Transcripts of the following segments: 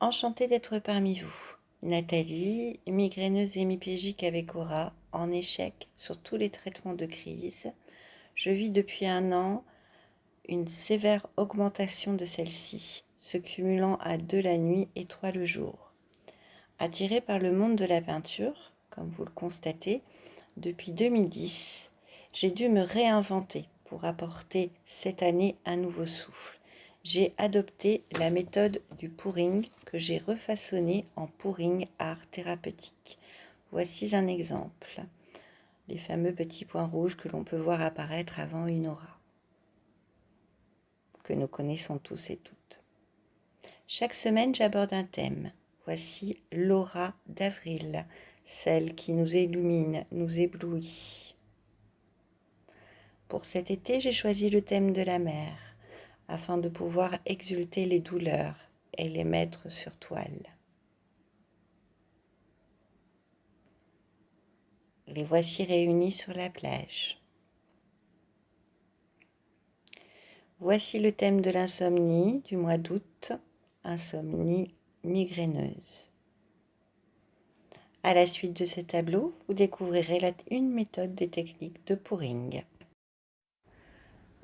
Enchantée d'être parmi vous. Nathalie, migraineuse hémiplégique avec aura, en échec sur tous les traitements de crise. Je vis depuis 1 an une sévère augmentation de celle-ci, se cumulant à 2 la nuit et 3 le jour. Attirée par le monde de la peinture, comme vous le constatez, depuis 2010, j'ai dû me réinventer pour apporter cette année un nouveau souffle. J'ai adopté la méthode du pouring que j'ai refaçonnée en pouring art thérapeutique. Voici un exemple. Les fameux petits points rouges que l'on peut voir apparaître avant une aura, que nous connaissons tous et toutes. Chaque semaine, j'aborde un thème. Voici l'aura d'avril, celle qui nous illumine, nous éblouit. Pour cet été, j'ai choisi le thème de la mer, afin de pouvoir exulter les douleurs et les mettre sur toile. Les voici réunis sur la plage. Voici le thème de l'insomnie du mois d'août, insomnie migraineuse. À la suite de ce tableau, vous découvrirez une méthode des techniques de pouring.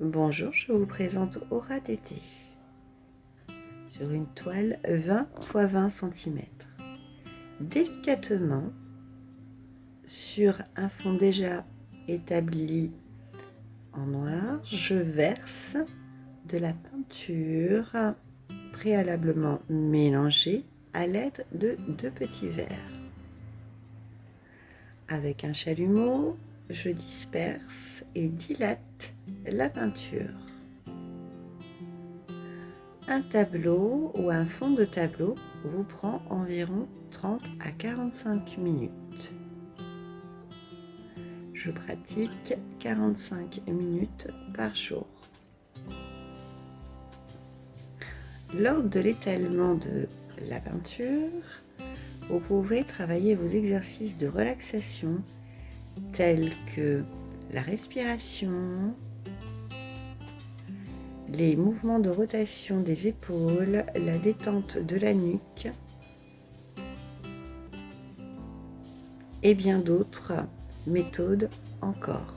Bonjour, je vous présente Aura d'été sur une toile 20 x 20 cm. Délicatement, sur un fond déjà établi en noir, je verse de la peinture préalablement mélangée à l'aide de 2 petits verres. Avec un chalumeau, je disperse et dilate la peinture. Un tableau ou un fond de tableau vous prend environ 30 à 45 minutes. Je pratique 45 minutes par jour. Lors de l'étalement de la peinture, vous pouvez travailler vos exercices de relaxation tels que la respiration, les mouvements de rotation des épaules, la détente de la nuque et bien d'autres méthodes encore.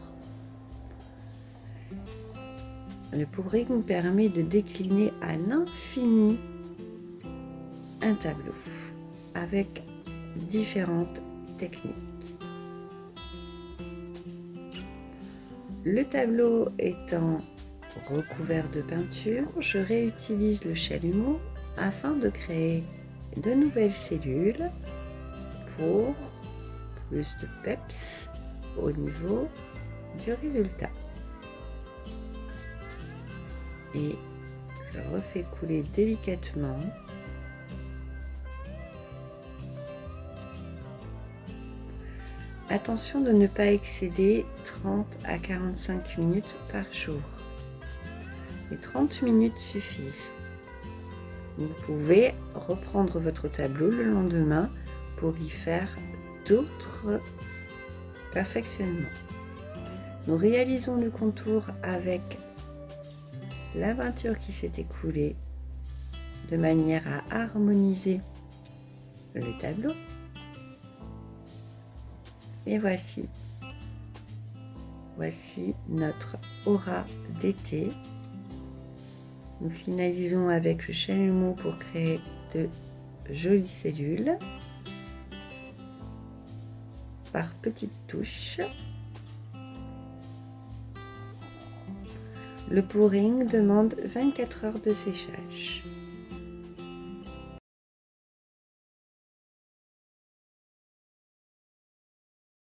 Le pouring permet de décliner à l'infini un tableau avec différentes techniques. Le tableau étant recouvert de peinture, je réutilise le chalumeau afin de créer de nouvelles cellules pour plus de peps au niveau du résultat. Et je refais couler délicatement. Attention de ne pas excéder 30 à 45 minutes par jour. Les 30 minutes suffisent. Vous pouvez reprendre votre tableau le lendemain pour y faire d'autres perfectionnements. Nous réalisons le contour avec la peinture qui s'est écoulée de manière à harmoniser le tableau. Et voici notre aura d'été. Nous finalisons avec le chalumeau pour créer de jolies cellules par petites touches. Le pouring demande 24 heures de séchage.